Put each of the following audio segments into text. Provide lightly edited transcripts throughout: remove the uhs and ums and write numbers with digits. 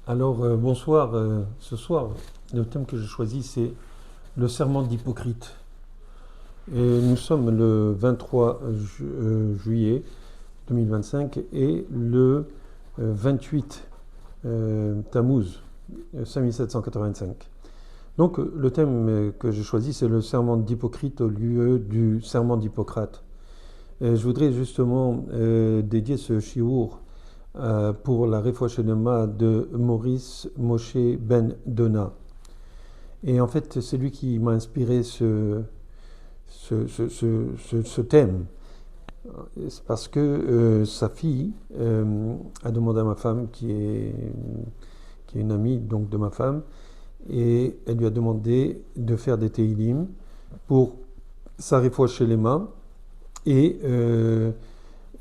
Alors, bonsoir. Ce soir, le thème que j'ai choisi, c'est le serment d'Hippocrate. Et nous sommes le 23 juillet 2025 et le 28 Tammuz 5785. Donc, le thème que j'ai choisi, c'est le serment d'Hippocrate au lieu du serment d'Hippocrate. Et je voudrais justement dédier ce shiur pour la Refoua Shelema de Maurice Moshe Ben Dona. Et en fait, c'est lui qui m'a inspiré ce thème. C'est parce que sa fille a demandé à ma femme, qui est une amie donc de ma femme, et elle lui a demandé de faire des Teilim pour sa Refoua Shelema.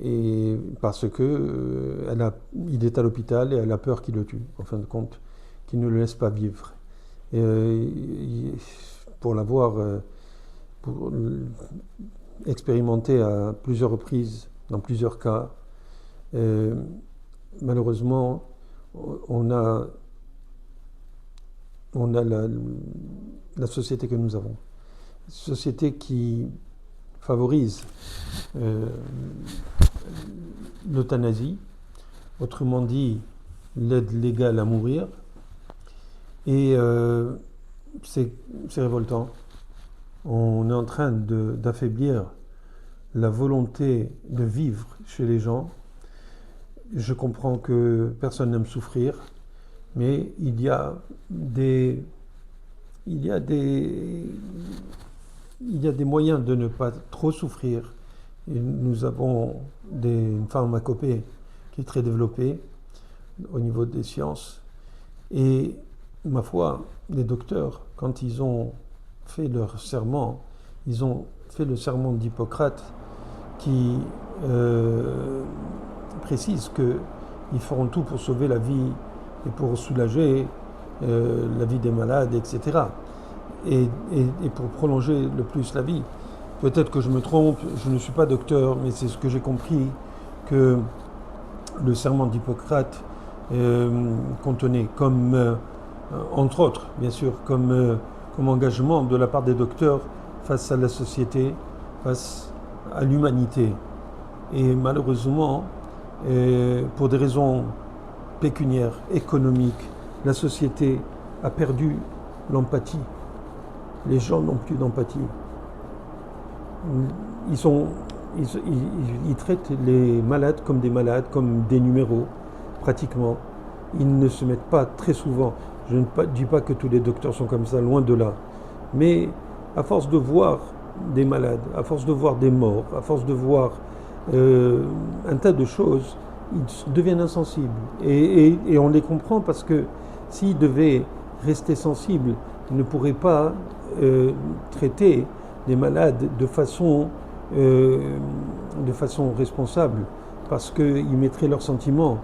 Et parce que il est à l'hôpital et elle a peur qu'il le tue, en fin de compte, qu'il ne le laisse pas vivre. Et, pour l'avoir pour expérimenté à plusieurs reprises, dans plusieurs cas, euh, malheureusement, on a, on a la société que nous avons. Une société qui favorise euh, l'euthanasie, autrement dit l'aide légale à mourir, et c'est révoltant. On est en train d'affaiblir la volonté de vivre chez les gens. Je comprends que personne n'aime souffrir, mais il y a des moyens de ne pas trop souffrir. Et nous avons une pharmacopée qui est très développée au niveau des sciences. Et ma foi, les docteurs, quand ils ont fait leur serment, ils ont fait le serment d'Hippocrate qui précise qu'ils feront tout pour sauver la vie et pour soulager la vie des malades, etc. Et pour prolonger le plus la vie. Peut-être que je me trompe, je ne suis pas docteur, mais c'est ce que j'ai compris, que le serment d'Hippocrate contenait comme, entre autres, bien sûr, comme engagement de la part des docteurs face à la société, face à l'humanité. Et malheureusement, pour des raisons pécuniaires, économiques, la société a perdu l'empathie. Les gens n'ont plus d'empathie. Ils traitent les malades comme des malades, comme des numéros, pratiquement. Ils ne se mettent pas très souvent. Je ne dis pas que tous les docteurs sont comme ça, loin de là. Mais à force de voir des malades, à force de voir des morts, à force de voir un tas de choses, ils deviennent insensibles. Et on les comprend parce que s'ils devaient rester sensibles, ils ne pourraient pas traiter les malades de façon responsable, parce qu'ils mettraient leurs sentiments.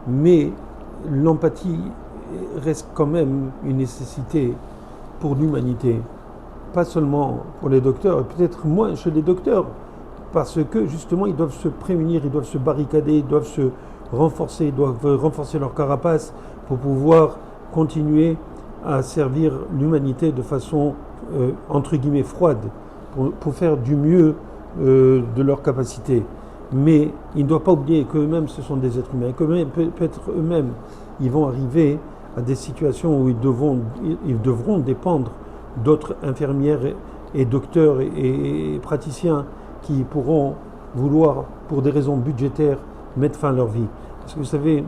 Mais l'empathie reste quand même une nécessité pour l'humanité, pas seulement pour les docteurs, et peut-être moins chez les docteurs, parce que justement ils doivent se prémunir, ils doivent se barricader, ils doivent renforcer leur carapace pour pouvoir continuer à servir l'humanité de façon entre guillemets froide, pour faire du mieux de leur capacité. Mais ils ne doivent pas oublier qu'eux-mêmes ce sont des êtres humains, que peut-être eux-mêmes ils vont arriver à des situations où ils devront dépendre d'autres infirmières et docteurs et praticiens qui pourront vouloir, pour des raisons budgétaires, mettre fin à leur vie. Parce que vous savez,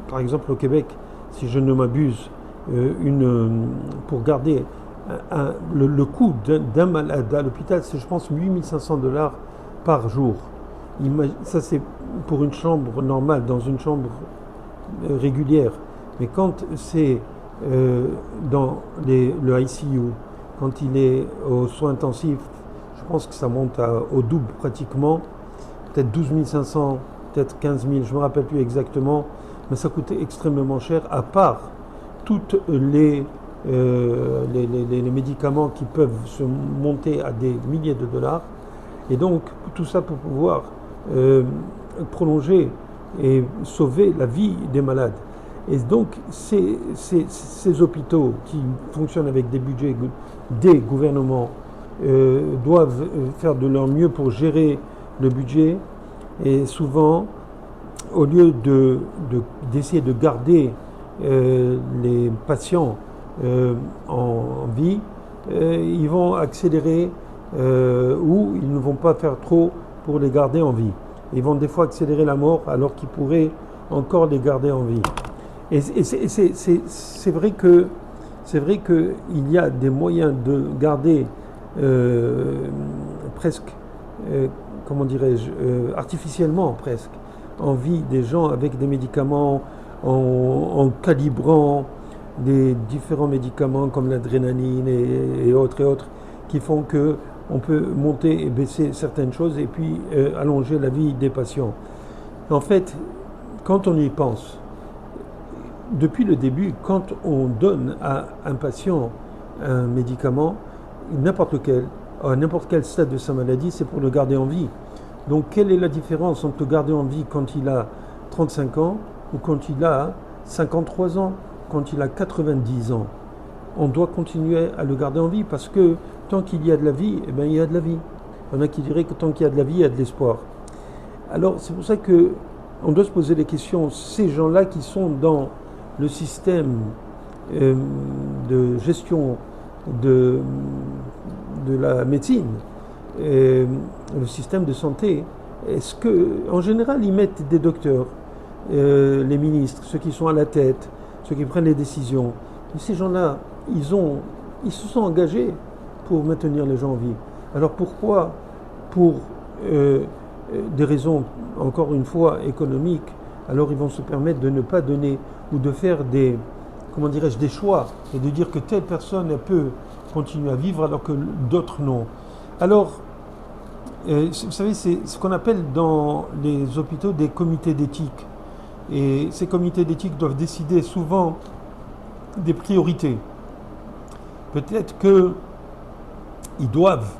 par exemple au Québec, si je ne m'abuse, pour garder le coût d'un malade à l'hôpital, c'est je pense 8500 $ par jour. Ça c'est pour une chambre normale, dans une chambre régulière. Mais quand c'est dans le ICU, quand il est aux soins intensifs, je pense que ça monte au double pratiquement, peut-être 12 500, peut-être 15 000, je ne me rappelle plus exactement, mais ça coûtait extrêmement cher, à part toutes les médicaments qui peuvent se monter à des milliers de dollars. Et donc tout ça pour pouvoir prolonger et sauver la vie des malades. Et donc, ces hôpitaux qui fonctionnent avec des budgets des gouvernements doivent faire de leur mieux pour gérer le budget. Et souvent, au lieu d'essayer de garder les patients en vie, ils vont accélérer ou ils ne vont pas faire trop pour les garder en vie. Ils vont des fois accélérer la mort alors qu'ils pourraient encore les garder en vie. Et c'est vrai qu'il y a des moyens de garder presque, comment dirais-je, artificiellement presque, en vie des gens avec des médicaments, en calibrant des différents médicaments comme l'adrénaline et autres, qui font que on peut monter et baisser certaines choses et puis allonger la vie des patients. En fait, quand on y pense, depuis le début, quand on donne à un patient un médicament, n'importe lequel, à n'importe quel stade de sa maladie, c'est pour le garder en vie. Donc, quelle est la différence entre le garder en vie quand il a 35 ans ou quand il a 53 ans, quand il a 90 ans? On doit continuer à le garder en vie parce que tant qu'il y a de la vie, eh bien, il y a de la vie. Il y en a qui diraient que tant qu'il y a de la vie, il y a de l'espoir. Alors, c'est pour ça qu'on doit se poser les questions. Ces gens-là qui sont dans le système de gestion de la médecine, le système de santé, est-ce que, en général, ils mettent des docteurs, les ministres, ceux qui sont à la tête, ceux qui prennent les décisions. Et ces gens-là, ils se sont engagés pour maintenir les gens en vie. Alors pourquoi, pour des raisons, encore une fois, économiques, alors ils vont se permettre de ne pas donner ou de faire des choix et de dire que telle personne elle peut continuer à vivre alors que d'autres non. Alors, vous savez, c'est ce qu'on appelle dans les hôpitaux des comités d'éthique. Et ces comités d'éthique doivent décider souvent des priorités. Peut-être qu'ils doivent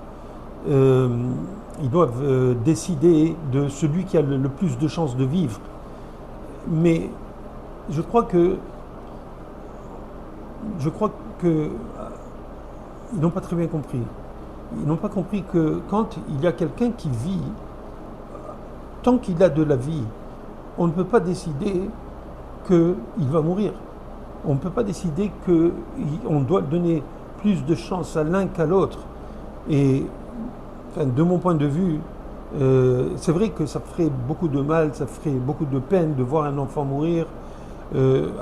décider de celui qui a le plus de chances de vivre. Mais je crois que ils n'ont pas très bien compris. Ils n'ont pas compris que quand il y a quelqu'un qui vit, tant qu'il a de la vie, on ne peut pas décider qu'il va mourir. On ne peut pas décider qu'on doit donner plus de chance à l'un qu'à l'autre. Et enfin, de mon point de vue, c'est vrai que ça ferait beaucoup de mal, ça ferait beaucoup de peine de voir un enfant mourir,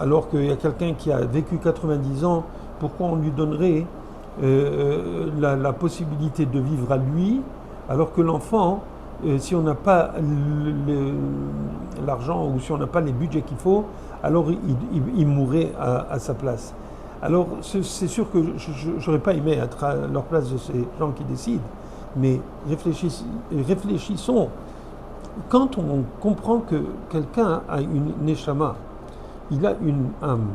alors qu'il y a quelqu'un qui a vécu 90 ans, pourquoi on lui donnerait la possibilité de vivre à lui, alors que l'enfant, si on n'a pas l'argent ou si on n'a pas les budgets qu'il faut, alors il mourrait à sa place. Alors c'est sûr que je n'aurais pas aimé être à leur place de ces gens qui décident, mais réfléchissons. Quand on comprend que quelqu'un a une neshama, il a une âme,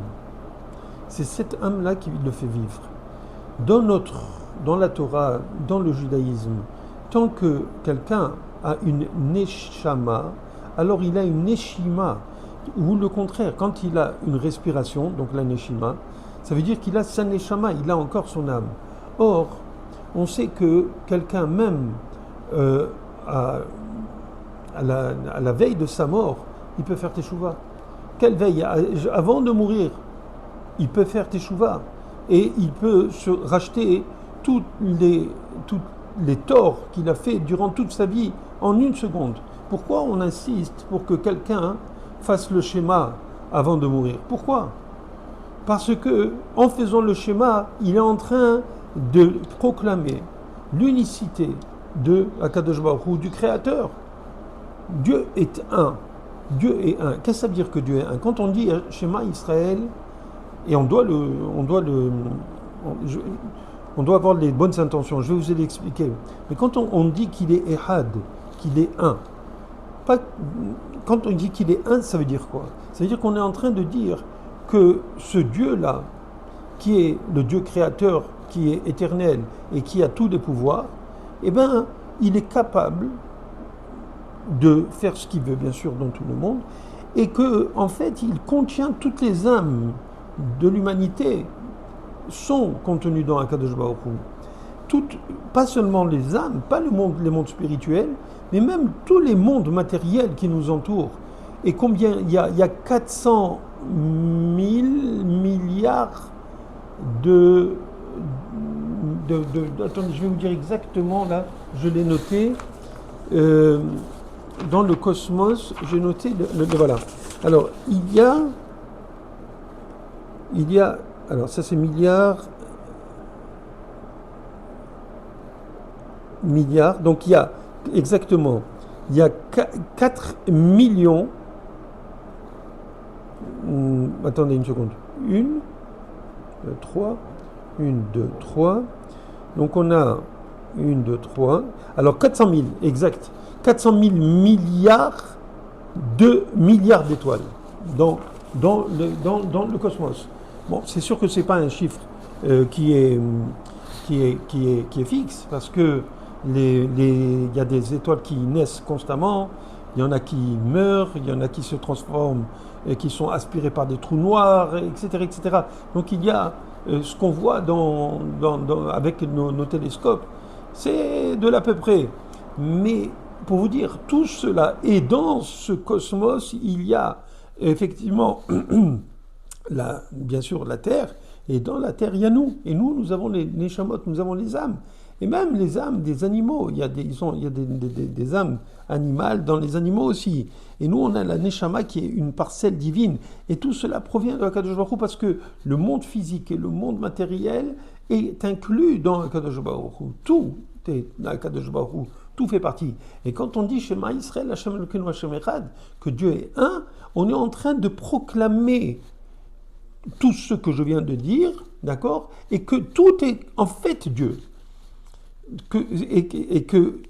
c'est cette âme-là qui le fait vivre. Dans la Torah, dans le judaïsme, tant que quelqu'un a une neshama, alors il a une neshima, ou le contraire, quand il a une respiration, donc la neshima, ça veut dire qu'il a sa neshama, il a encore son âme. Or, on sait que quelqu'un même à la veille de sa mort, il peut faire teshuva. Quelle veille? Avant de mourir, il peut faire teshuva. Et il peut se racheter tous les torts qu'il a fait durant toute sa vie en une seconde. Pourquoi on insiste pour que quelqu'un fasse le schéma avant de mourir? Pourquoi? Parce que en faisant le schéma, il est en train de proclamer l'unicité de Akadosh Baruch Hu, du Créateur. Dieu est un. Dieu est un. Qu'est-ce que ça veut dire que Dieu est un? Quand on dit schéma Israël, et on doit avoir les bonnes intentions, je vais vous l'expliquer. Mais quand on dit qu'il est Ehad, qu'il est un, quand on dit qu'il est un, ça veut dire quoi? Ça veut dire qu'on est en train de dire que ce Dieu-là, qui est le Dieu créateur, qui est éternel et qui a tous les pouvoirs, eh bien, il est capable de faire ce qu'il veut, bien sûr, dans tout le monde, et que en fait il contient toutes les âmes de l'humanité sont contenues dans Akadosh Baruch Hu. Toutes, pas seulement les âmes, pas les mondes spirituels, mais même tous les mondes matériels qui nous entourent. Et combien il y a 400 000 milliards attendez, je vais vous dire exactement là, je l'ai noté. Dans le cosmos, j'ai noté voilà. Alors, alors ça c'est milliards, donc il y a exactement, il y a 4 millions, attendez une seconde, 1, 2, 3, 1, 2, 3, donc on a 1, 2, 3, alors 400 000, exact, 400 000 milliards d'étoiles dans le cosmos. Bon, c'est sûr que c'est pas un chiffre qui est fixe, parce que il y a des étoiles qui naissent constamment, il y en a qui meurent, il y en a qui se transforment et qui sont aspirées par des trous noirs, etc., etc. Donc il y a ce qu'on voit avec nos télescopes, c'est de l'à peu près. Mais pour vous dire, tout cela, et dans ce cosmos, il y a effectivement, bien sûr, la Terre, et dans la Terre, il y a nous. Et nous avons les neshamot, nous avons les âmes. Et même les âmes des animaux. Il y a des âmes animales dans les animaux aussi. Et nous, on a la neshama qui est une parcelle divine. Et tout cela provient de Akadosh Baruch Hu parce que le monde physique et le monde matériel est inclus dans Akadosh Baruch Hu. Tout est dans Akadosh Baruch Hu. Tout fait partie. Et quand on dit Shema Israël, Hashem Elokeinu Hashem Echad, que Dieu est un, on est en train de proclamer tout ce que je viens de dire, d'accord, et que tout est en fait Dieu. Et que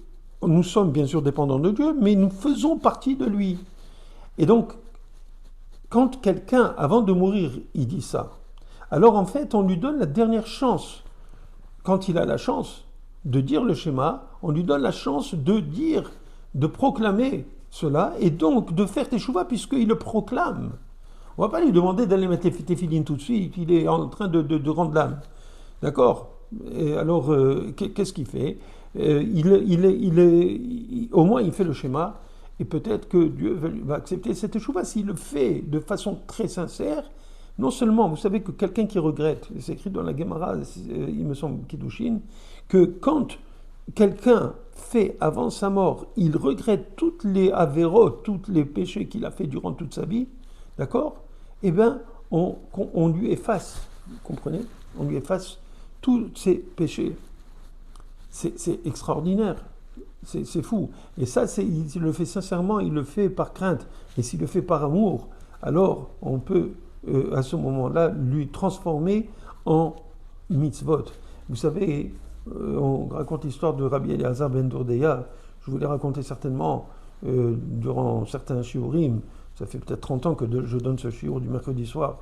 nous sommes bien sûr dépendants de Dieu, mais nous faisons partie de lui. Et donc, quand quelqu'un, avant de mourir, il dit ça, alors en fait, on lui donne la dernière chance. Quand il a la chance de dire le schéma, on lui donne la chance de dire, de proclamer cela, et donc de faire teshuva puisqu'il le proclame. On ne va pas lui demander d'aller mettre les téphilines tout de suite, il est en train de rendre l'âme. D'accord ? Et alors, qu'est-ce qu'il fait ? Au moins, il fait le schéma, et peut-être que Dieu va accepter cette teshuva. S'il le fait de façon très sincère, non seulement, vous savez que quelqu'un qui regrette, c'est écrit dans la Gemara, il me semble, Kiddushin, que quand quelqu'un fait avant sa mort, il regrette toutes les avérotes, tous les péchés qu'il a fait durant toute sa vie, d'accord ? Eh bien, on lui efface, vous comprenez ? On lui efface tous ses péchés. C'est extraordinaire, c'est fou. Et ça, il le fait sincèrement, il le fait par crainte. Et s'il le fait par amour, alors on peut, à ce moment-là, lui transformer en mitzvot. Vous savez, on raconte l'histoire de Rabbi Eliezer ben Dourdeya. Je vous l'ai raconté certainement durant certains shiurim. Ça fait peut-être 30 ans que je donne ce shiur du mercredi soir.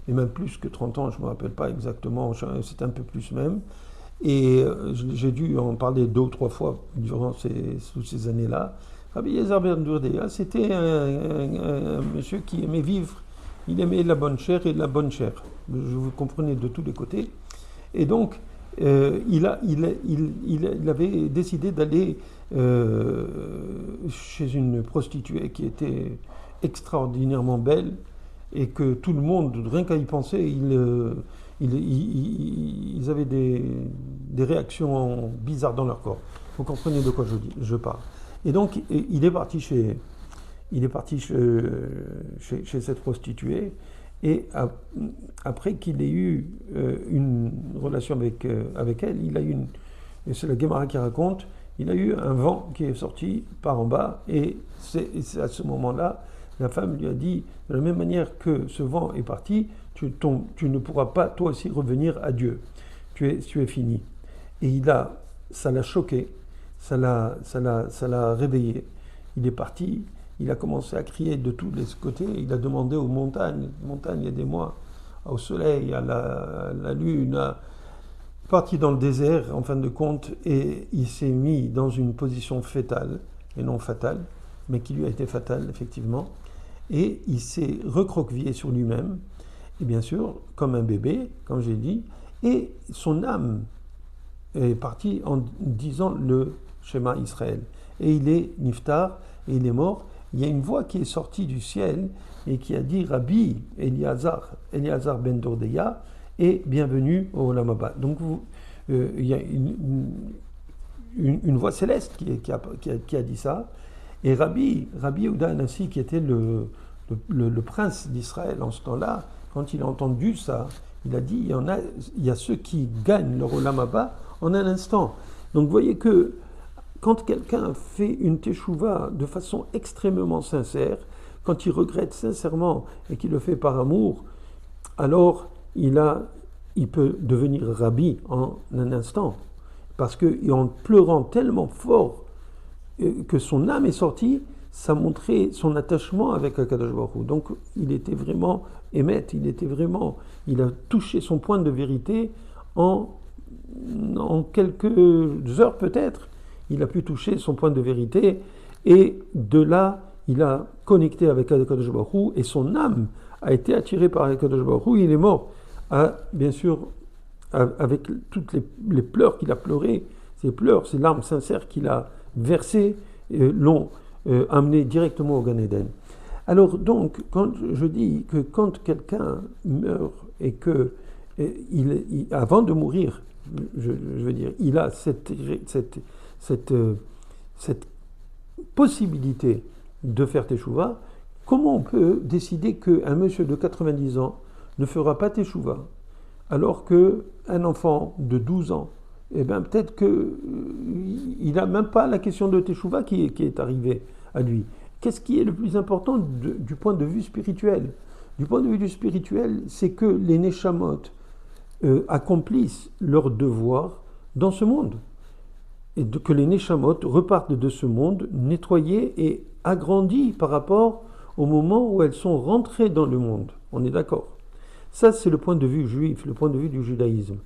Et même plus que 30 ans, je ne me rappelle pas exactement, c'est un peu plus même. Et j'ai dû en parler 2 ou 3 fois durant toutes ces années-là. Rabbi Eliezer ben Dourdeya, c'était un monsieur qui aimait vivre. Il aimait la bonne chair et la bonne chair. Vous comprenez de tous les côtés. Et donc, il avait décidé d'aller chez une prostituée qui était extraordinairement belle et que tout le monde, rien qu'à y penser, ils avaient des réactions bizarres dans leur corps. Vous comprenez de quoi je parle. Et donc, il est parti chez cette prostituée. Et après qu'il ait eu une relation avec elle, il a eu et c'est la Gemara qui raconte, il a eu un vent qui est sorti par en bas, et c'est à ce moment-là, la femme lui a dit, de la même manière que ce vent est parti, tu ne pourras pas toi aussi revenir à Dieu. Tu es fini. Et ça l'a choqué, ça l'a réveillé. Il est parti. Il a commencé à crier de tous les côtés. Il a demandé aux montagnes, aidez-moi, au soleil, à la lune, parti dans le désert, en fin de compte, et il s'est mis dans une position fétale, et non fatale, mais qui lui a été fatale, effectivement. et il s'est recroquevillé sur lui-même, et bien sûr, comme un bébé, comme j'ai dit, et son âme est partie en disant le schéma Israël. Et il est niftar, et il est mort. Il y a une voix qui est sortie du ciel et qui a dit Rabbi Eliezer ben Dordeya, et bienvenue au Olam Haba. Donc il y a une voix céleste qui a dit ça. Et Rabbi Yehuda Anassi, qui était le prince d'Israël en ce temps-là, quand il a entendu ça, il a dit il y a ceux qui gagnent leur Olam Haba en un instant. Donc vous voyez que quand quelqu'un fait une teshuva de façon extrêmement sincère, quand il regrette sincèrement et qu'il le fait par amour, alors il peut devenir rabbi en un instant. Parce qu'en pleurant tellement fort que son âme est sortie, ça montrait son attachement avec Akadosh Baruch Hu. Donc il était vraiment émet, il a touché son point de vérité en quelques heures peut-être. Il a pu toucher son point de vérité et de là, il a connecté avec Akadosh Baruch Hu et son âme a été attirée par Akadosh Baruch Hu. Il est mort, bien sûr, avec toutes les pleurs qu'il a pleurés, ces pleurs, ces larmes sincères qu'il a versées, l'ont amené directement au Gan Eden. Alors donc, quand je dis que quand quelqu'un meurt et que avant de mourir, je veux dire, il a cette possibilité de faire teshuva, comment on peut décider qu'un monsieur de 90 ans ne fera pas teshuva alors qu'un enfant de 12 ans, eh bien peut-être qu'il n'a même pas la question de teshuva qui est arrivée à lui. Qu'est-ce qui est le plus important du point de vue spirituel? Du point de vue spirituel, c'est que les neshamot accomplissent leur devoir dans ce monde. Et que les neshamot repartent de ce monde nettoyées et agrandies par rapport au moment où elles sont rentrées dans le monde. On est d'accord? Ça, c'est le point de vue juif, le point de vue du judaïsme.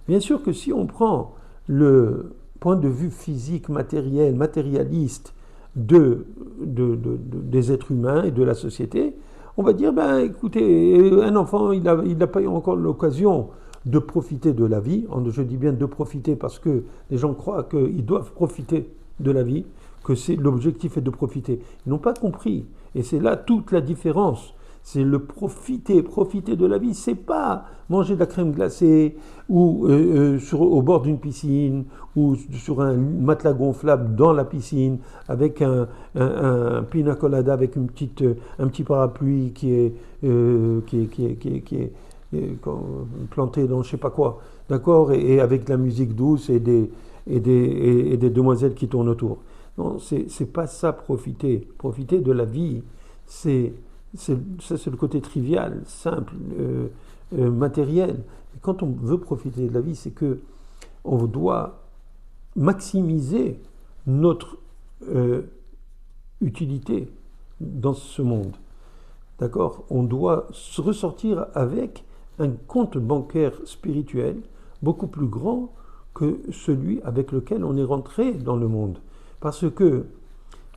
Bien sûr que si on prend le point de vue physique, matériel, matérialiste des êtres humains et de la société, on va dire, écoutez, un enfant, il n'a pas eu encore l'occasion de profiter de la vie. Je dis bien de profiter parce que les gens croient qu'ils doivent profiter de la vie, que l'objectif est de profiter. Ils n'ont pas compris. Et c'est là toute la différence. C'est le profiter de la vie. C'est pas manger de la crème glacée ou au bord d'une piscine ou sur un matelas gonflable dans la piscine avec un pina colada avec un petit parapluie qui est planté dans je sais pas quoi, d'accord, et avec de la musique douce et des demoiselles qui tournent autour. Non, c'est pas ça profiter. Profiter de la vie, c'est le côté trivial, simple, matériel. Et quand on veut profiter de la vie, c'est que on doit maximiser notre utilité dans ce monde. D'accord? On doit se ressortir avec un compte bancaire spirituel beaucoup plus grand que celui avec lequel on est rentré dans le monde. Parce que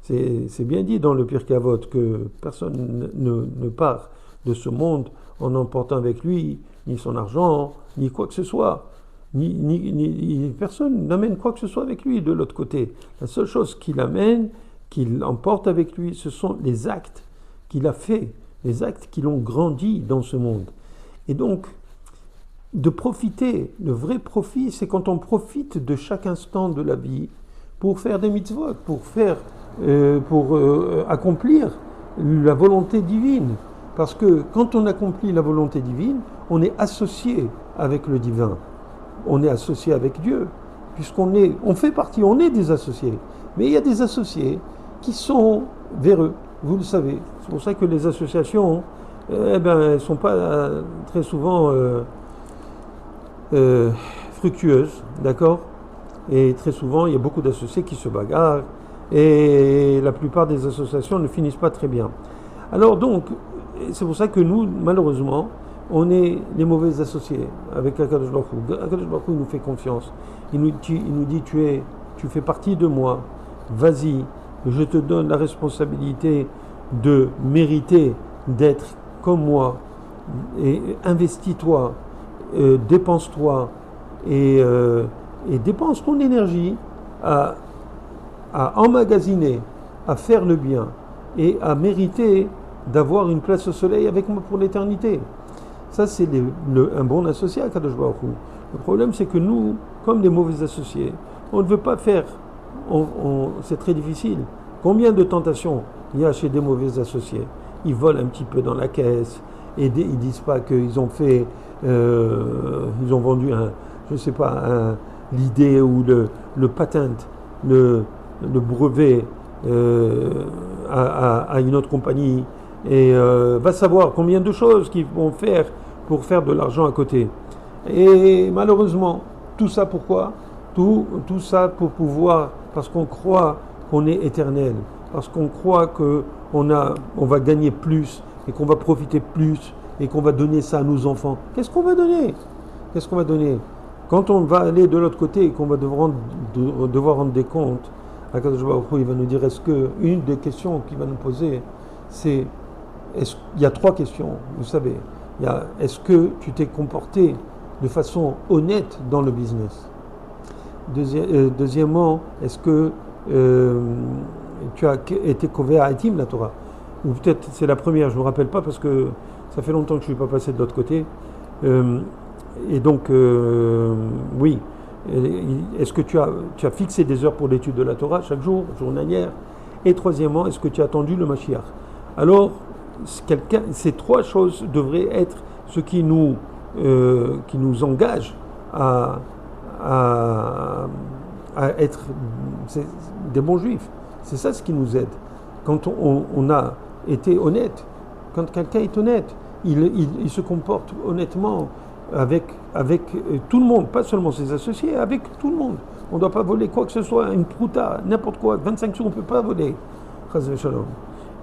c'est bien dit dans le Pirkei Avot que personne ne part de ce monde en emportant avec lui ni son argent, ni quoi que ce soit. Personne n'amène quoi que ce soit avec lui de l'autre côté. La seule chose qu'il amène, qu'il emporte avec lui, ce sont les actes qu'il a faits, les actes qui l'ont grandi dans ce monde. Et donc, de profiter, le vrai profit, c'est quand on profite de chaque instant de la vie pour faire des mitzvot, pour accomplir la volonté divine. Parce que quand on accomplit la volonté divine, on est associé avec le divin. On est associé avec Dieu, on fait partie, on est des associés. Mais il y a des associés qui sont véreux, vous le savez. C'est pour ça que les associations, elles ne sont pas très souvent fructueuses, d'accord? Et très souvent, il y a beaucoup d'associés qui se bagarrent, et la plupart des associations ne finissent pas très bien. Alors donc, c'est pour ça que nous, malheureusement, on est les mauvais associés avec Akadosh Baruch Hu. Akadosh Baruch Hu nous fait confiance. Il nous dit, tu fais partie de moi, vas-y, je te donne la responsabilité de mériter d'être comme moi, et investis-toi, dépense-toi, et, dépense ton énergie à, emmagasiner, à faire le bien, et à mériter d'avoir une place au soleil avec moi pour l'éternité. Ça, c'est un bon associé à Kadosh Baruch Hu. Le problème, c'est que nous, comme des mauvais associés, on ne veut pas faire. C'est très difficile. Combien de tentations il y a chez des mauvais associés? Ils volent un petit peu dans la caisse, et ils disent pas qu'ils ont fait, ils ont vendu je sais pas, l'idée ou le patent, le brevet à une autre compagnie, et va savoir combien de choses qu'ils vont faire pour faire de l'argent à côté. Et malheureusement, tout ça pourquoi? Tout ça pour pouvoir, parce qu'on croit qu'on est éternel, parce qu'on croit qu'on va gagner plus, et qu'on va profiter plus, et qu'on va donner ça à nos enfants. Qu'est-ce qu'on va donner? Quand on va aller de l'autre côté et qu'on va devoir rendre des comptes, Akadosh Baruch Hu, il va nous dire, une des questions qu'il va nous poser, c'est, il y a 3 questions, vous savez. Est-ce que tu t'es comporté de façon honnête dans le business? Deuxièmement, est-ce que tu as été couvert à Etim, la Torah? Ou peut-être c'est la première, je ne me rappelle pas parce que ça fait longtemps que je ne suis pas passé de l'autre côté. Et donc, oui. Est-ce que tu as fixé des heures pour l'étude de la Torah chaque jour, journalière? Et troisièmement, est-ce que tu as attendu le Mashiach? Alors, ces 3 choses devraient être ce qui nous engage à être des bons juifs. C'est ça ce qui nous aide. Quand on a été honnête, quand quelqu'un est honnête, il se comporte honnêtement avec tout le monde, pas seulement ses associés, avec tout le monde. On ne doit pas voler quoi que ce soit, une prouta, n'importe quoi, 25 sous, on ne peut pas voler.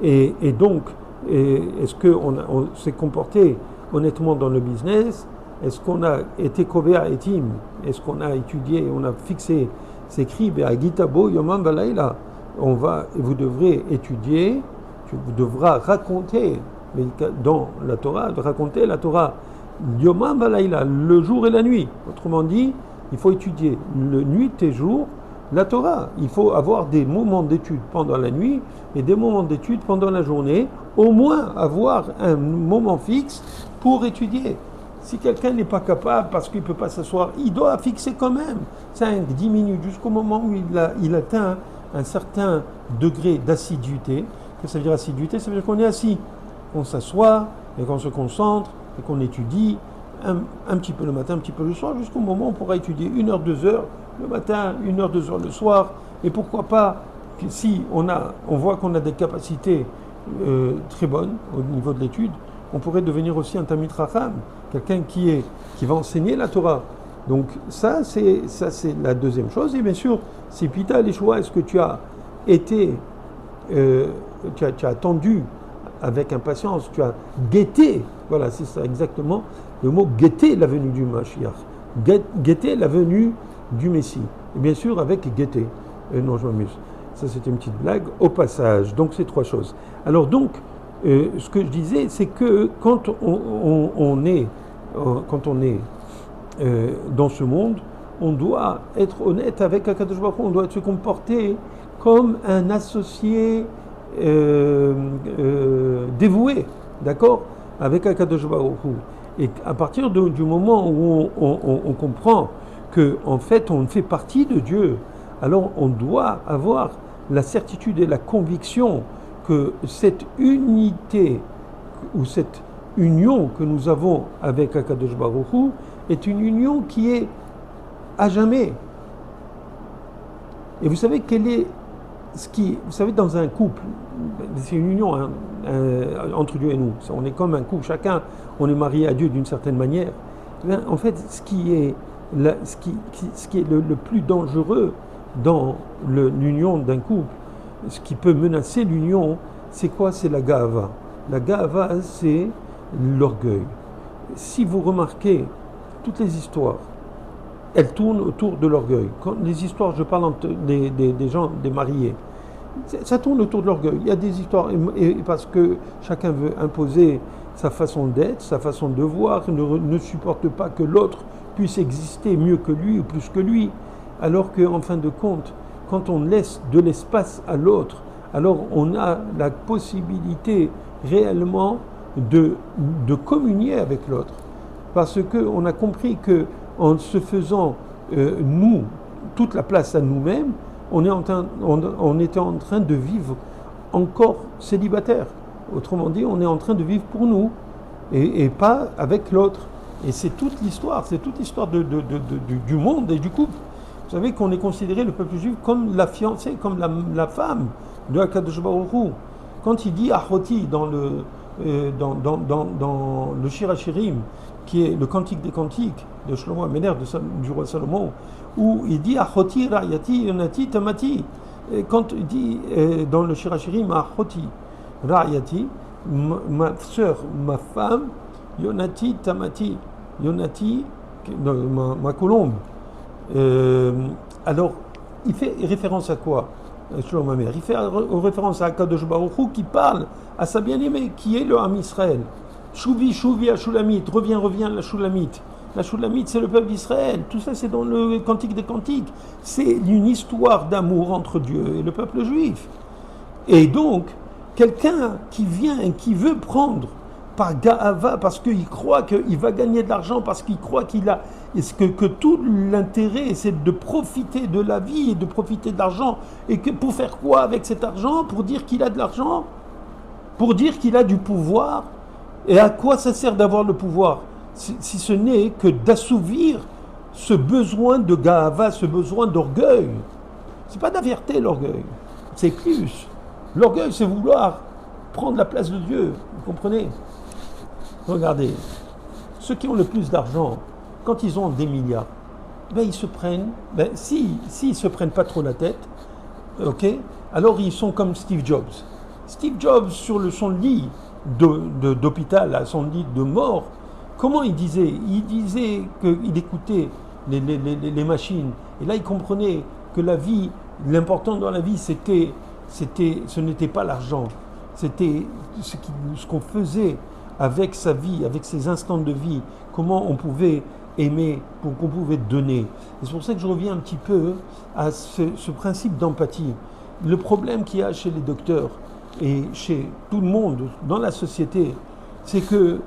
Et donc, est-ce qu'on s'est comporté honnêtement dans le business? Est-ce qu'on a été kové à Etim? Est-ce qu'on a étudié, on a fixé ces cris, à Gitabo, Yomam Balaïla? Vous devrez étudier, vous devras raconter dans la Torah, Yomam Balaïla, le jour et la nuit. Autrement dit, il faut étudier le nuit et jour la Torah. Il faut avoir des moments d'étude pendant la nuit et des moments d'étude pendant la journée, au moins avoir un moment fixe pour étudier. Si quelqu'un n'est pas capable parce qu'il ne peut pas s'asseoir, il doit fixer quand même 5-10 minutes jusqu'au moment où il atteint un certain degré d'assiduité. Qu'est-ce que ça veut dire assiduité? Ça veut dire qu'on est assis, qu'on s'assoit et qu'on se concentre et qu'on étudie un petit peu le matin, un petit peu le soir, jusqu'au moment où on pourra étudier 1 heure, 2 heures le matin, 1 heure, 2 heures le soir. Et pourquoi pas, si on voit qu'on a des capacités très bonnes au niveau de l'étude, on pourrait devenir aussi un Talmid Chacham, quelqu'un qui va enseigner la Torah. Donc ça c'est la deuxième chose. Et bien sûr, c'est Pita Yeshua, est-ce que tu as été, tu as attendu avec impatience, tu as guetté, voilà, c'est ça exactement, le mot guetter la venue du Mashiach, guetter la venue du Messie. Et bien sûr avec guetter. Non, je m'amuse. Ça c'était une petite blague au passage. Donc c'est 3 choses. Alors donc, ce que je disais, c'est que quand on est dans ce monde, on doit être honnête avec Akadosh Baruch Hu, on doit se comporter comme un associé dévoué, d'accord, avec Akadosh Baruch Hu. Et à partir du moment où on comprend que en fait on fait partie de Dieu, alors on doit avoir la certitude et la conviction que cette unité ou cette union que nous avons avec Akadosh Baruch Hu est une union qui est à jamais. Et vous savez vous savez, dans un couple, c'est une union entre Dieu et nous. On est comme un couple, chacun, on est marié à Dieu d'une certaine manière. Bien, en fait, ce qui est le plus dangereux dans l'union d'un couple, ce qui peut menacer l'union, c'est quoi? C'est la gava. La gava, c'est l'orgueil. Si vous remarquez, toutes les histoires, elles tournent autour de l'orgueil. Quand les histoires, je parle des gens, des mariés, Ça tourne autour de l'orgueil. Il y a des histoires, et parce que chacun veut imposer sa façon d'être, sa façon de voir, ne supporte pas que l'autre puisse exister mieux que lui ou plus que lui. Alors qu'en fin de compte, quand on laisse de l'espace à l'autre, alors on a la possibilité réellement de communier avec l'autre. Parce qu'on a compris qu'en se faisant, nous, toute la place à nous-mêmes, on était en train de vivre encore célibataire. Autrement dit, on est en train de vivre pour nous et pas avec l'autre. Et c'est toute l'histoire du monde et du couple. Vous savez qu'on est considéré, le peuple juif, comme la fiancée, comme la femme de Akadosh Baruch Hu. Quand il dit Ahoti dans le Shir HaShirim, qui est le Cantique des Cantiques de Shlomo Améler, du roi Salomon, où il dit Ahoti Rayati Yonati Tamati. Et quand il dit dans le Shir HaShirim Ahoti Rayati, ma sœur, ma femme, Yonati Tamati, Yonati, ma colombe. Alors, il fait référence à quoi, Shlomo Améler? Il fait référence à Akadosh Baruch Hu qui parle à sa bien-aimée, qui est le Ham Israël. Chouvi, Chouvi, à Shulamite, reviens, la Shulamite. La Shulamite, c'est le peuple d'Israël. Tout ça, c'est dans le Cantique des Cantiques. C'est une histoire d'amour entre Dieu et le peuple juif. Et donc, quelqu'un qui vient et qui veut prendre par Ga'ava, parce qu'il croit qu'il va gagner de l'argent, parce qu'il croit qu'il a... Que tout l'intérêt, c'est de profiter de la vie et de profiter de l'argent. Et que pour faire quoi avec cet argent? Pour dire qu'il a de l'argent? Pour dire qu'il a du pouvoir? Et à quoi ça sert d'avoir le pouvoir? Si ce n'est que d'assouvir ce besoin de Ga'ava, ce besoin d'orgueil. C'est pas d'averter l'orgueil, c'est plus. L'orgueil, c'est vouloir prendre la place de Dieu, vous comprenez? Regardez, ceux qui ont le plus d'argent, quand ils ont des milliards, ils se prennent, s'ils se prennent pas trop la tête, ok, alors ils sont comme Steve Jobs. Steve Jobs, sur son lit d'hôpital, à son lit de mort, comment il disait? Il disait qu'il écoutait les machines, et là il comprenait que la vie, l'important dans la vie, ce n'était pas l'argent, c'était ce qu'on faisait avec sa vie, avec ses instants de vie, comment on pouvait aimer, qu'on pouvait donner. Et c'est pour ça que je reviens un petit peu à ce principe d'empathie. Le problème qu'il y a chez les docteurs et chez tout le monde dans la société, c'est que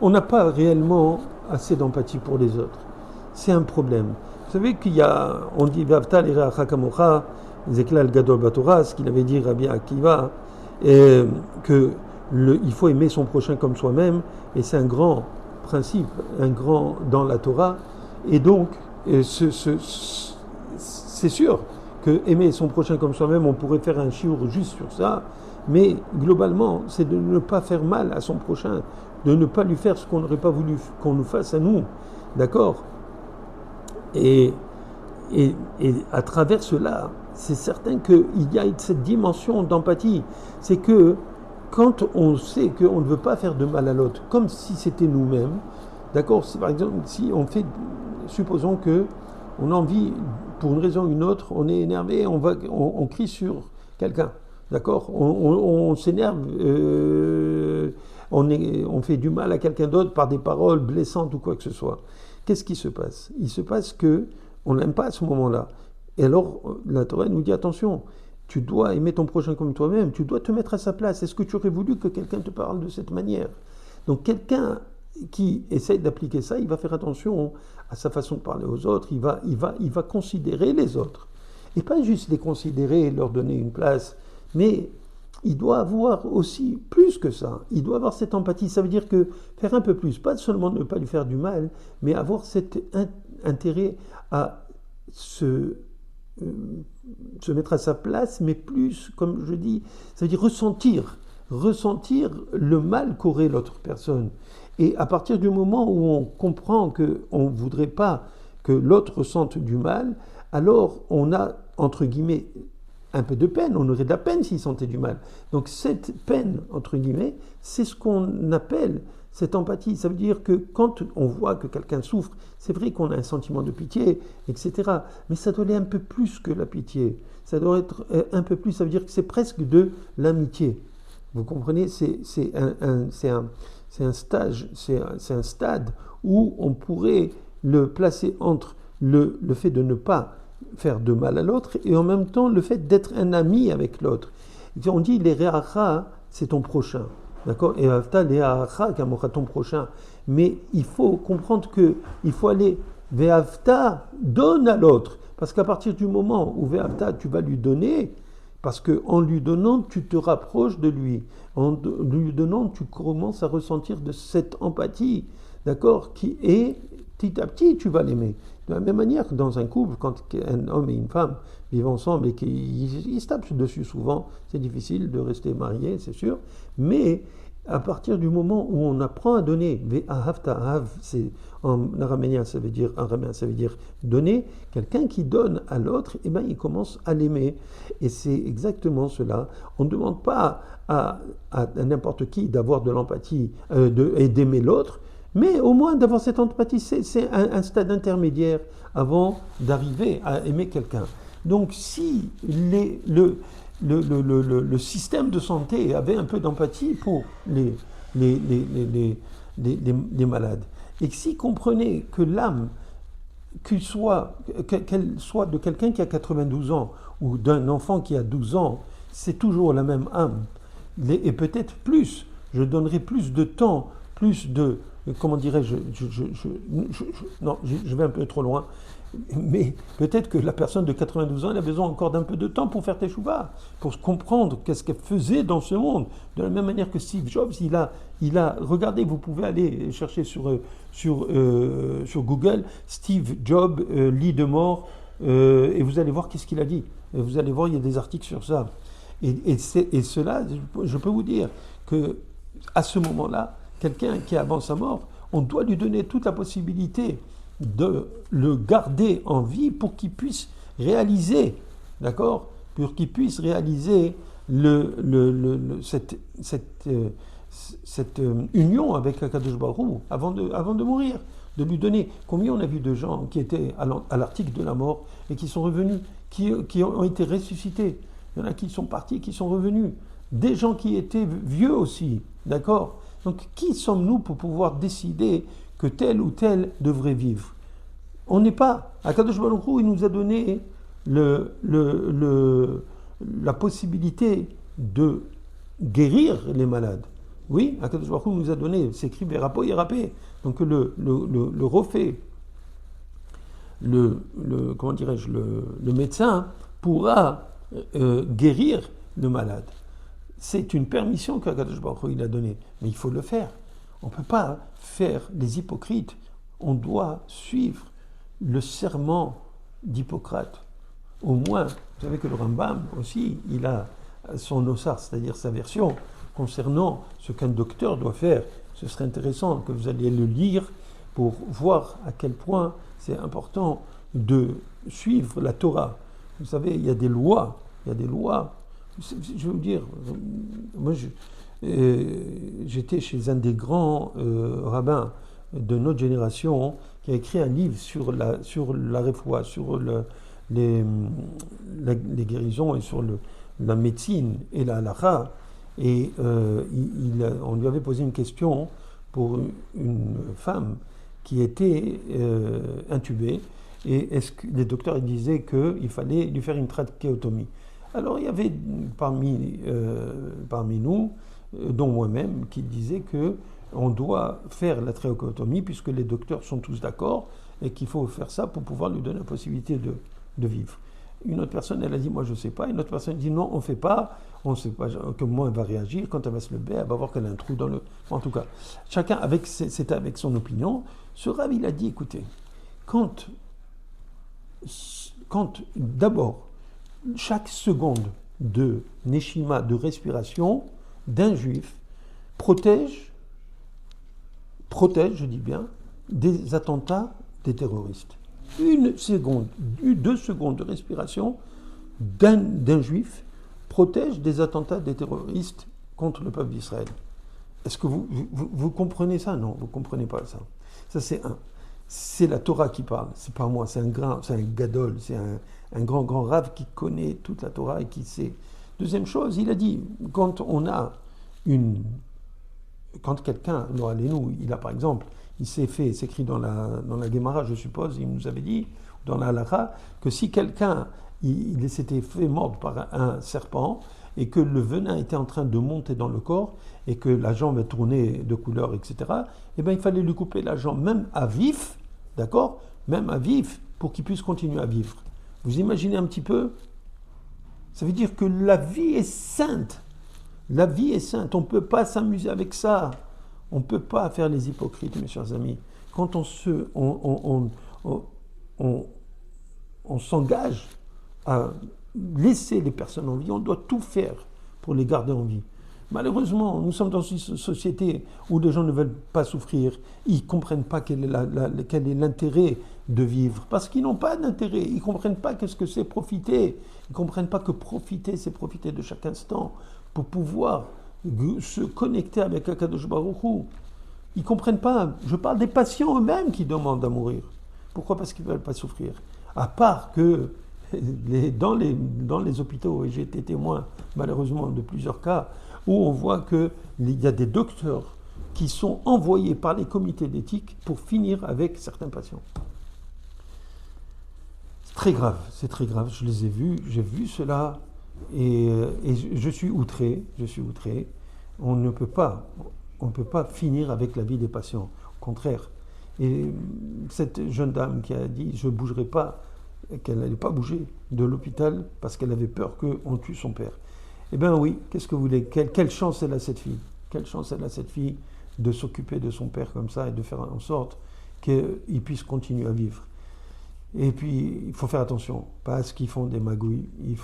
on n'a pas réellement assez d'empathie pour les autres. C'est un problème. Vous savez on dit Vavta l'iracha kamocha, Zeklal Gadol Batora, ce qu'il avait dit Rabbi Akiva, que il faut aimer son prochain comme soi-même, et c'est un grand principe, un grand dans la Torah. Et donc, c'est sûr que aimer son prochain comme soi-même, on pourrait faire un shiur juste sur ça, mais globalement, c'est de ne pas faire mal à son prochain, de ne pas lui faire ce qu'on n'aurait pas voulu qu'on nous fasse à nous, d'accord? Et à travers cela, c'est certain qu'il y a cette dimension d'empathie. C'est que quand on sait qu'on ne veut pas faire de mal à l'autre, comme si c'était nous-mêmes, d'accord? Par exemple, si on fait, supposons que on a envie, pour une raison ou une autre, on est énervé, on crie sur quelqu'un, d'accord? On s'énerve, on fait du mal à quelqu'un d'autre par des paroles blessantes ou quoi que ce soit. Qu'est-ce qui se passe? Il se passe que on l'aime pas à ce moment-là. Et alors, la Torah nous dit attention, tu dois aimer ton prochain comme toi-même, tu dois te mettre à sa place. Est-ce que tu aurais voulu que quelqu'un te parle de cette manière? Donc quelqu'un qui essaye d'appliquer ça, il va faire attention à sa façon de parler aux autres, il va considérer les autres. Et pas juste les considérer, leur donner une place, mais il doit avoir aussi plus que ça. Il doit avoir cette empathie. Ça veut dire que faire un peu plus, pas seulement ne pas lui faire du mal, mais avoir cet intérêt à se mettre à sa place, mais plus, comme je dis, ça veut dire ressentir le mal qu'aurait l'autre personne. Et à partir du moment où on comprend qu'on ne voudrait pas que l'autre ressente du mal, alors on a, entre guillemets, un peu de peine, on aurait de la peine s'il sentait du mal. Donc cette peine, entre guillemets, c'est ce qu'on appelle cette empathie. Ça veut dire que quand on voit que quelqu'un souffre, c'est vrai qu'on a un sentiment de pitié, etc. Mais ça doit aller un peu plus que la pitié. Ça doit être un peu plus, ça veut dire que c'est presque de l'amitié. Vous comprenez? C'est un stage, c'est un stade où on pourrait le placer entre le fait de ne pas faire de mal à l'autre et en même temps le fait d'être un ami avec l'autre. On dit les re'acha, c'est ton prochain. D'accord? Et avta les re'acha, ton prochain. Mais il faut comprendre que il faut aller ve'avta, donne à l'autre. Parce qu'à partir du moment où ve'avta, tu vas lui donner, parce qu'en lui donnant, tu te rapproches de lui. En lui donnant, tu commences à ressentir de cette empathie, d'accord, qui est petit à petit, tu vas l'aimer. De la même manière que dans un couple, quand un homme et une femme vivent ensemble et qu'ils se tapent dessus souvent, c'est difficile de rester marié, c'est sûr, mais à partir du moment où on apprend à donner, c'est en araméen ça veut dire donner, quelqu'un qui donne à l'autre, eh ben, il commence à l'aimer. Et c'est exactement cela. On ne demande pas à n'importe qui d'avoir de l'empathie et d'aimer l'autre, mais au moins d'avoir cette empathie. C'est un stade intermédiaire avant d'arriver à aimer quelqu'un. Donc si le système de santé avait un peu d'empathie pour les malades. Et s'ils comprenaient que l'âme, qu'elle soit de quelqu'un qui a 92 ans ou d'un enfant qui a 12 ans, c'est toujours la même âme. Et peut-être plus. Je donnerai plus de temps, plus de... Comment dirais-je, non, je vais un peu trop loin. Mais peut-être que la personne de 92 ans, elle a besoin encore d'un peu de temps pour faire teshuva, pour comprendre qu'est-ce qu'elle faisait dans ce monde. De la même manière que Steve Jobs, il a regardez, vous pouvez aller chercher sur Google, Steve Jobs, lit de mort, et vous allez voir qu'est-ce qu'il a dit. Et vous allez voir, il y a des articles sur ça. Et cela, je peux vous dire que à ce moment-là, quelqu'un qui est avant sa mort, on doit lui donner toute la possibilité de le garder en vie pour qu'il puisse réaliser, d'accord, pour qu'il puisse réaliser cette union avec Akadosh Baruch Hu avant de mourir, de lui donner. Combien on a vu de gens qui étaient à l'article de la mort et qui sont revenus, qui ont été ressuscités. Il y en a qui sont partis, qui sont revenus. Des gens qui étaient vieux aussi, d'accord. Donc qui sommes-nous pour pouvoir décider que tel ou tel devrait vivre? On n'est pas. Akadosh Baruch Hu, il nous a donné la possibilité de guérir les malades. Oui, Akadosh Baruch Hu nous a donné, c'est écrit Verapo Yerapé. Donc le refait, comment dirais-je, le médecin pourra guérir le malade. C'est une permission qu'Akadosh Baruch Hu il a donnée, mais il faut le faire. On ne peut pas faire les hypocrites. On doit suivre le serment d'Hippocrate. Au moins, vous savez que le Rambam aussi, il a son ossar, c'est-à-dire sa version concernant ce qu'un docteur doit faire. Ce serait intéressant que vous alliez le lire pour voir à quel point c'est important de suivre la Torah. Vous savez, il y a des lois. Je vais vous dire, moi j'étais chez un des grands rabbins de notre génération qui a écrit un livre sur la réfoua, sur les guérisons et sur la médecine et la halakha. Et on lui avait posé une question pour une femme qui était intubée. Et est-ce que les docteurs disaient qu'il fallait lui faire une trachéotomie? Alors il y avait parmi nous, dont moi-même, qui disaient qu'on doit faire la trachéotomie puisque les docteurs sont tous d'accord et qu'il faut faire ça pour pouvoir lui donner la possibilité de vivre. Une autre personne, elle a dit, moi je ne sais pas. Une autre personne dit, non, on ne fait pas. On ne sait pas comment elle va réagir. Quand elle va se lever, elle va voir qu'elle a un trou dans le... En tout cas, chacun c'était avec son opinion. Ce rabbin, il a dit, écoutez, quand d'abord, chaque seconde de neshima, de respiration d'un juif protège, je dis bien, des attentats des terroristes. 2 secondes de respiration d'un juif protège des attentats des terroristes contre le peuple d'Israël. Est-ce que vous comprenez ça? Non, vous ne comprenez pas ça. Ça, c'est un. C'est la Torah qui parle, c'est pas moi, c'est un gadol, c'est un grand, grand rave qui connaît toute la Torah et qui sait. Deuxième chose, il a dit, quand on a une. Quand quelqu'un, nous, il a par exemple, il s'est fait, c'est écrit dans la Gemara, je suppose, il nous avait dit, dans la halakha, que si quelqu'un, il s'était fait mordre par un serpent, et que le venin était en train de monter dans le corps, et que la jambe est tournée de couleur, etc., eh bien, il fallait lui couper la jambe, même à vif, d'accord? Même à vif, pour qu'il puisse continuer à vivre. Vous imaginez un petit peu? Ça veut dire que la vie est sainte. La vie est sainte. On ne peut pas s'amuser avec ça. On ne peut pas faire les hypocrites, mes chers amis. Quand on s'engage à laisser les personnes en vie, on doit tout faire pour les garder en vie. Malheureusement, nous sommes dans une société où les gens ne veulent pas souffrir. Ils ne comprennent pas quel est l'intérêt de vivre. Parce qu'ils n'ont pas d'intérêt. Ils ne comprennent pas qu'est-ce que c'est profiter. Ils ne comprennent pas que profiter, c'est profiter de chaque instant pour pouvoir se connecter avec Akadosh Baruch Hu. Ils ne comprennent pas. Je parle des patients eux-mêmes qui demandent à mourir. Pourquoi? Parce qu'ils ne veulent pas souffrir. À part que dans les hôpitaux, et j'ai été témoin malheureusement de plusieurs cas, où on voit qu'il y a des docteurs qui sont envoyés par les comités d'éthique pour finir avec certains patients. C'est très grave, je les ai vus, j'ai vu cela, et je suis outré, On ne peut pas finir avec la vie des patients, au contraire. Et cette jeune dame qui a dit, je ne bougerai pas, qu'elle n'allait pas bouger de l'hôpital parce qu'elle avait peur qu'on tue son père. Eh bien oui, qu'est-ce que vous voulez? Quelle chance elle a cette fille? Quelle chance elle a cette fille de s'occuper de son père comme ça et de faire en sorte qu'il puisse continuer à vivre. Et puis, il faut faire attention, parce qu'ils font des magouilles, ils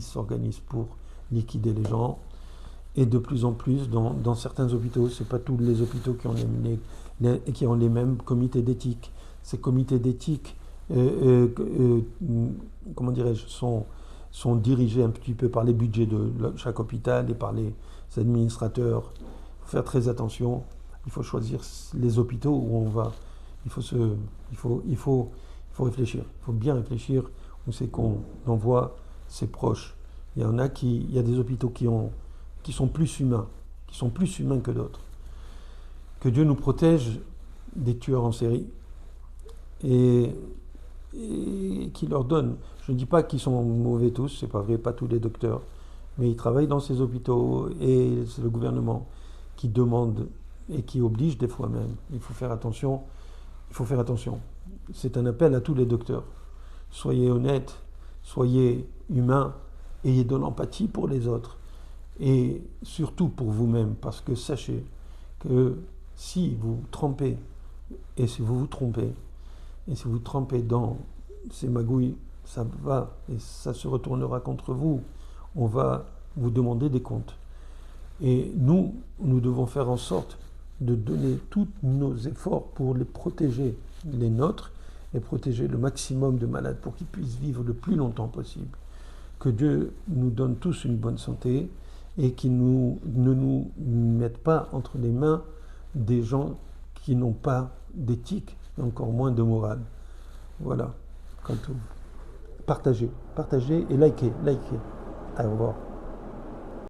s'organisent pour liquider les gens. Et de plus en plus, dans certains hôpitaux, ce n'est pas tous les hôpitaux qui ont les mêmes comités d'éthique. Ces comités d'éthique, comment dirais-je, sont dirigés un petit peu par les budgets de chaque hôpital et par les administrateurs. Il faut faire très attention. Il faut choisir les hôpitaux où on va. Il faut réfléchir. Il faut bien réfléchir. On sait qu'on envoie ses proches. Il y a des hôpitaux qui sont plus humains que d'autres. Que Dieu nous protège des tueurs en série et qui leur donne. Je ne dis pas qu'ils sont mauvais tous, c'est pas vrai, pas tous les docteurs, mais ils travaillent dans ces hôpitaux et c'est le gouvernement qui demande et qui oblige des fois même. Il faut faire attention. C'est un appel à tous les docteurs. Soyez honnêtes, soyez humains, ayez de l'empathie pour les autres et surtout pour vous-même, parce que sachez que si vous vous trompez et si vous vous trompez dans ces magouilles, ça va et ça se retournera contre vous. On va vous demander des comptes. Et nous devons faire en sorte de donner tous nos efforts pour les protéger, les nôtres, et protéger le maximum de malades pour qu'ils puissent vivre le plus longtemps possible. Que Dieu nous donne tous une bonne santé et qu'il ne nous mette pas entre les mains des gens qui n'ont pas d'éthique et encore moins de morale. Voilà. Partagez et likez. Au revoir.